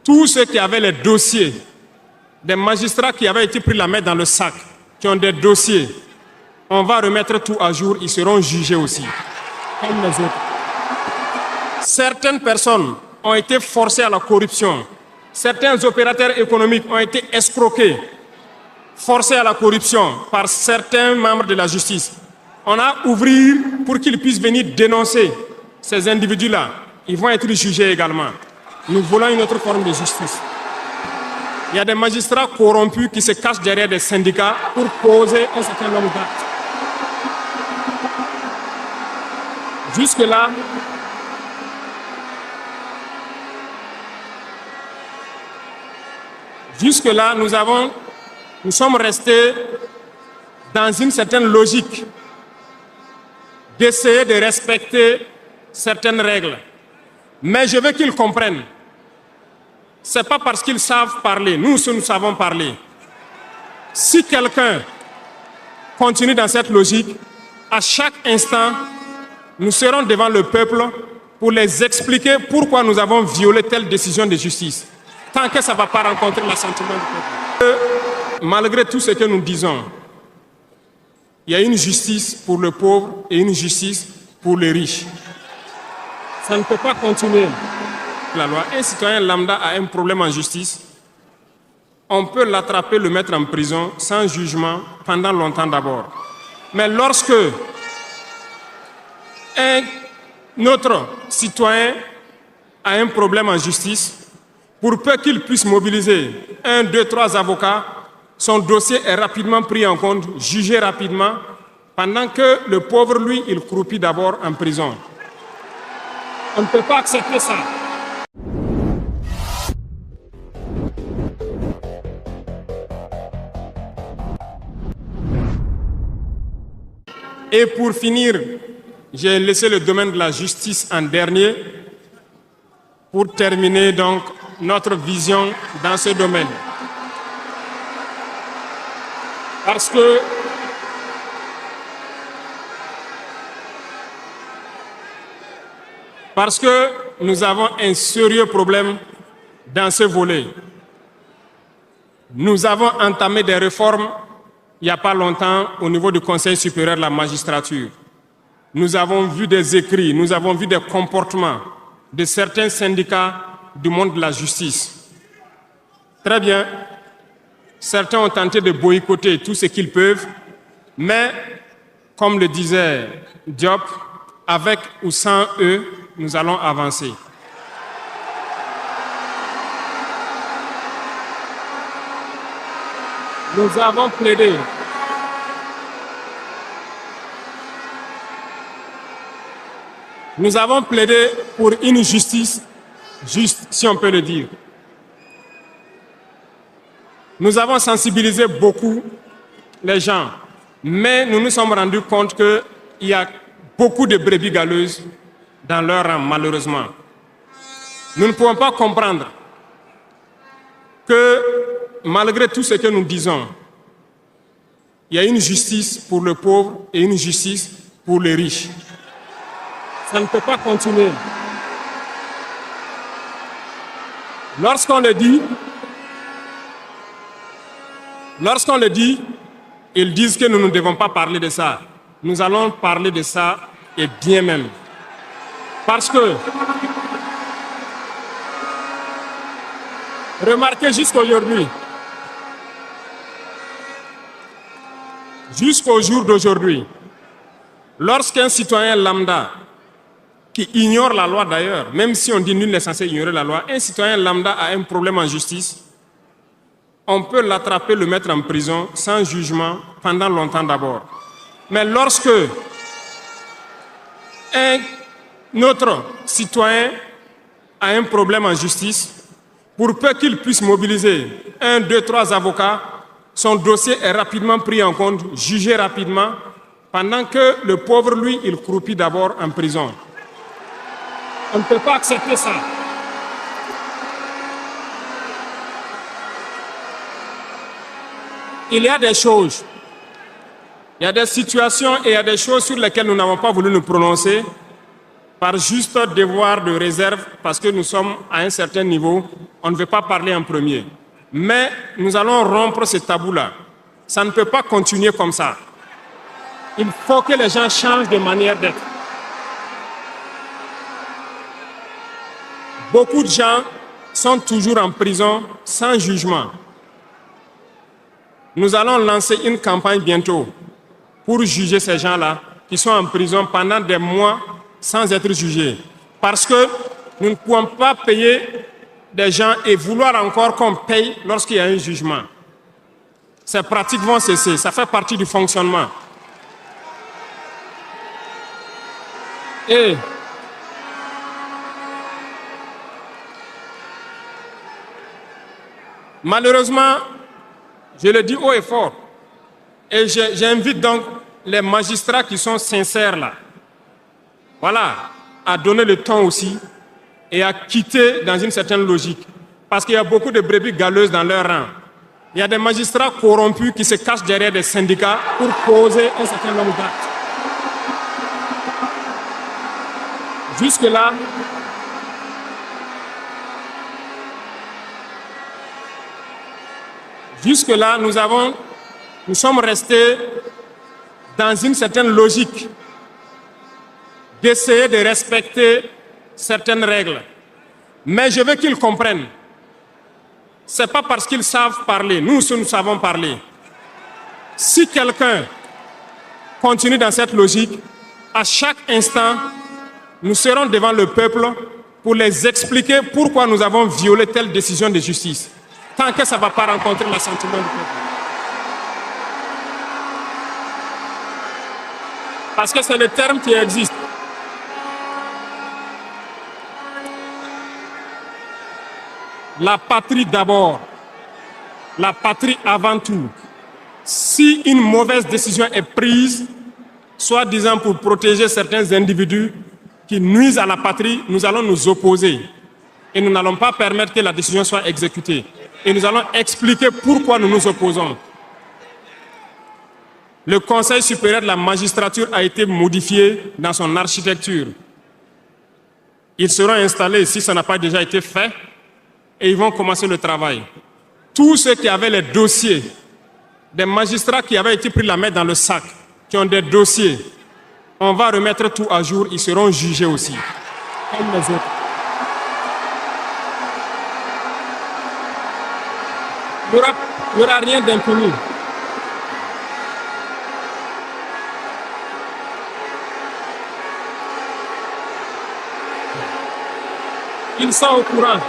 tous ceux qui avaient les dossiers, des magistrats qui avaient été pris la main dans le sac, qui ont des dossiers, on va remettre tout à jour, ils seront jugés aussi, comme les autres. Certaines personnes ont été forcées à la corruption. Certains opérateurs économiques ont été escroqués, forcés à la corruption par certains membres de la justice. On a ouvert pour qu'ils puissent venir dénoncer ces individus-là. Ils vont être jugés également. Nous voulons une autre forme de justice. Il y a des magistrats corrompus qui se cachent derrière des syndicats pour poser un certain nombre d'actes. Jusque-là, nous sommes restés dans une certaine logique d'essayer de respecter certaines règles. Mais je veux qu'ils comprennent. Ce n'est pas parce qu'ils savent parler, nous savons parler. Si quelqu'un continue dans cette logique, à chaque instant, nous serons devant le peuple pour les expliquer pourquoi nous avons violé telle décision de justice. Tant que ça ne va pas rencontrer l'assentiment du peuple. Malgré tout ce que nous disons, il y a une justice pour le pauvre et une justice pour les riches. Ça ne peut pas continuer. La loi. Un citoyen lambda a un problème en justice, on peut l'attraper, le mettre en prison sans jugement pendant longtemps d'abord. Mais lorsque un autre citoyen a un problème en justice, pour peu qu'il puisse mobiliser 1, 2, 3 avocats, son dossier est rapidement pris en compte, jugé rapidement, pendant que le pauvre, lui, il croupit d'abord en prison. On ne peut pas accepter ça. Et pour finir, j'ai laissé le domaine de la justice en dernier pour terminer donc notre vision dans ce domaine. Parce que nous avons un sérieux problème dans ce volet. Nous avons entamé des réformes il n'y a pas longtemps au niveau du Conseil supérieur de la magistrature. Nous avons vu des écrits, nous avons vu des comportements de certains syndicats du monde de la justice. Très bien, certains ont tenté de boycotter tout ce qu'ils peuvent, mais comme le disait Diop, avec ou sans eux, nous allons avancer. Nous avons plaidé. Nous avons plaidé pour une justice juste, si on peut le dire. Nous avons sensibilisé beaucoup les gens, mais nous nous sommes rendus compte qu'il y a beaucoup de brebis galeuses dans leur rang, malheureusement. Nous ne pouvons pas comprendre que, malgré tout ce que nous disons, il y a une justice pour le pauvre et une justice pour les riches. Ça ne peut pas continuer. Lorsqu'on le dit, ils disent que nous ne devons pas parler de ça. Nous allons parler de ça et bien même. Parce que, remarquez jusqu'au jour d'aujourd'hui, lorsqu'un citoyen lambda, qui ignore la loi d'ailleurs, même si on dit nul n'est censé ignorer la loi, un citoyen lambda a un problème en justice, on peut l'attraper, le mettre en prison sans jugement pendant longtemps d'abord. Mais lorsque un autre citoyen a un problème en justice, pour peu qu'il puisse mobiliser 1, 2, 3 avocats, son dossier est rapidement pris en compte, jugé rapidement, pendant que le pauvre, lui, il croupit d'abord en prison. On ne peut pas accepter ça. Il y a des choses, il y a des situations et il y a des choses sur lesquelles nous n'avons pas voulu nous prononcer par juste devoir de réserve, parce que nous sommes à un certain niveau, on ne veut pas parler en premier. Mais nous allons rompre ce tabou-là. Ça ne peut pas continuer comme ça. Il faut que les gens changent de manière d'être. Beaucoup de gens sont toujours en prison sans jugement. Nous allons lancer une campagne bientôt pour juger ces gens-là qui sont en prison pendant des mois sans être jugés. Parce que nous ne pouvons pas payer des gens et vouloir encore qu'on paye lorsqu'il y a un jugement. Ces pratiques vont cesser, ça fait partie du fonctionnement. Et malheureusement, je le dis haut et fort, et j'invite donc les magistrats qui sont sincères là, voilà, à donner le ton aussi et à quitter dans une certaine logique. Parce qu'il y a beaucoup de brebis galeuses dans leur rang. Il y a des magistrats corrompus qui se cachent derrière des syndicats pour poser un certain nombre d'actes. Jusque-là, nous sommes restés dans une certaine logique d'essayer de respecter certaines règles. Mais je veux qu'ils comprennent. Ce n'est pas parce qu'ils savent parler, nous savons parler. Si quelqu'un continue dans cette logique, à chaque instant, nous serons devant le peuple pour les expliquer pourquoi nous avons violé telle décision de justice. Tant que ça ne va pas rencontrer l'assentiment du peuple. Parce que c'est le terme qui existe. La patrie d'abord, la patrie avant tout. Si une mauvaise décision est prise, soi-disant pour protéger certains individus qui nuisent à la patrie, nous allons nous opposer. Et nous n'allons pas permettre que la décision soit exécutée. Et nous allons expliquer pourquoi nous nous opposons. Le Conseil supérieur de la magistrature a été modifié dans son architecture. Ils seront installés, si ça n'a pas déjà été fait, et ils vont commencer le travail. Tous ceux qui avaient les dossiers, des magistrats qui avaient été pris la main dans le sac, qui ont des dossiers, on va remettre tout à jour, ils seront jugés aussi, comme les autres. Il n'y aura rien d'impuni. Ils sont au courant.